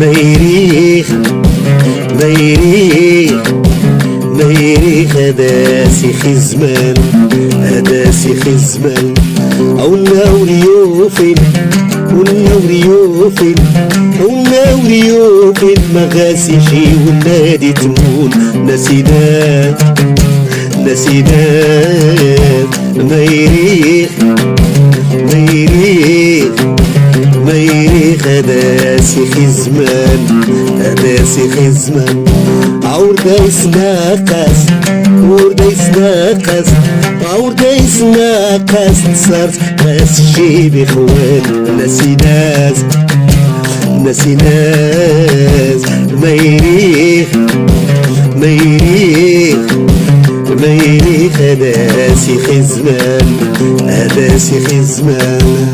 ميريخ ميريخ ميريخ هداسي خزمان هداسي خزمان أو نوريوفين والنوريوفين والنوريوفين مغاسي شي والنادي تمون نسينات نسينات ميريخ ميريخ ميريخ هداسي خزمان هداسي خزمان عوردا يسناقص وردا يسناقص عوردا يسناقص صارت ناس شيب اخوان نسيناز نسيناز ميريخ ميريخ ميريخ هداسي خزمان هداسي خزمان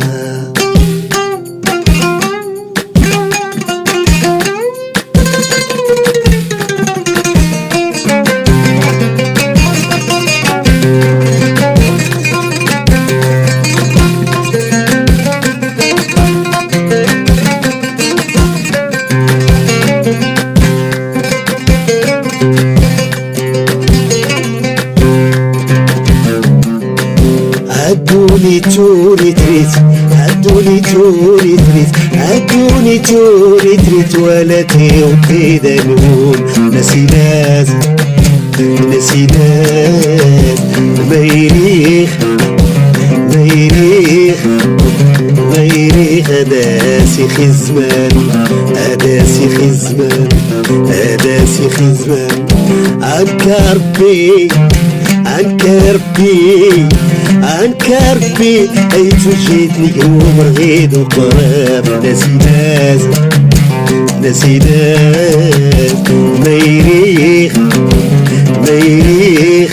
عدوني توري تريت عدوني توري تريت عدوني توري تريت ولا تيوكي دنون نسيناز نسيناز ميريخ ميريخ ميريخ هداسي خزمان هداسي خزمان هداسي خزمان عنك ربي عنك ربي عنك ربي ايتو جيتني ومرغيد وقراب نسيناز نسيناز ميريخ ميريخ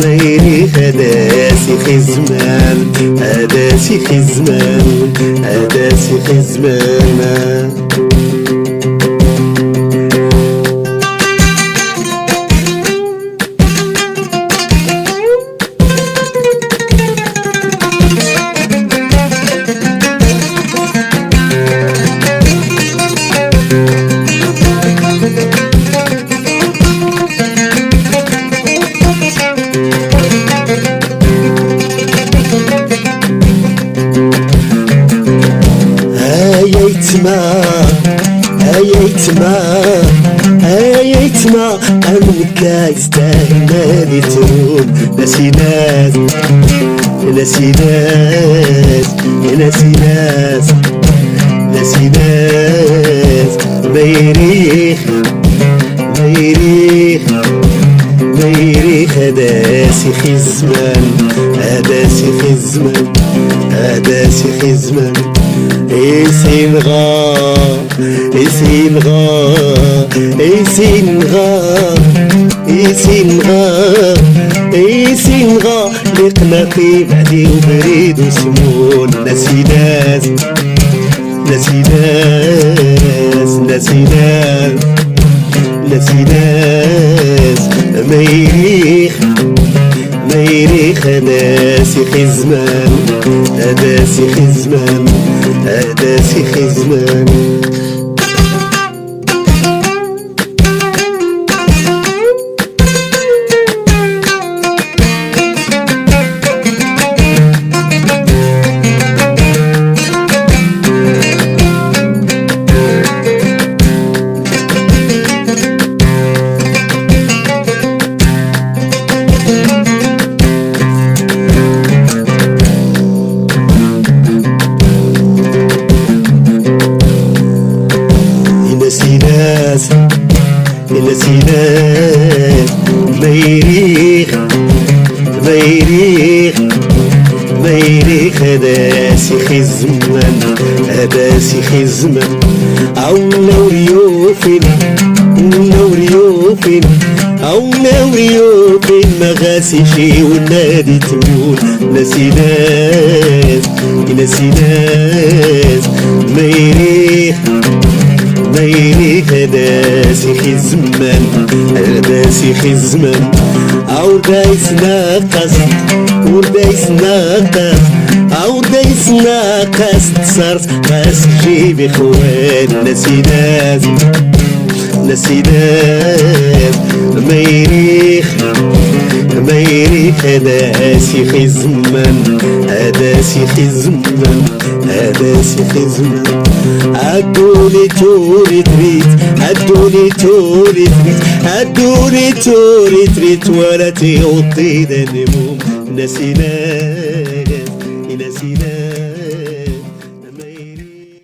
ميريخ هداسي خزمان هداسي خزمان هداسي خزمان هايتما هايتما هايتما عنك يستاهل مالي ترون نسيناز نسيناز نسيناز نسيناز ميريخ ميريخ ميريخ هداسي خزمان هداسي خزمان هداسي خزمان إيسينغا إيسينغا إيسينغا إيسينغا إيسينغا لقناطي بعدي وبريد وسمون نسيناز نسيناز نسيناز نسيناز ميريخ ميريخ هداسي خزمان هداسي خزمان هداسي خزمان نسيناز نسيناز ميريخ ميريخ ميريخ هداسي خزمان هداسي خزمان أو نوريوفين نوريوفين أو نوريوفين مغاسي شي والنادي تمون نسيناز نسيناز ميريخ ميريخ هداسي خزمان هداسي خزمان عوردا يسناقص وردا يسناقص او دايسنا قاس تصرت قاس جيب خوان ناسي لازم ناسي لازم ما يريخ هذا سيخي الزمان هذا سيخي الزمان هذا سيخي الزمان عدولي تولي تريت عدولي تولي تريت عدولي تولي تريت ولا تيوطي ذا النموم ناسي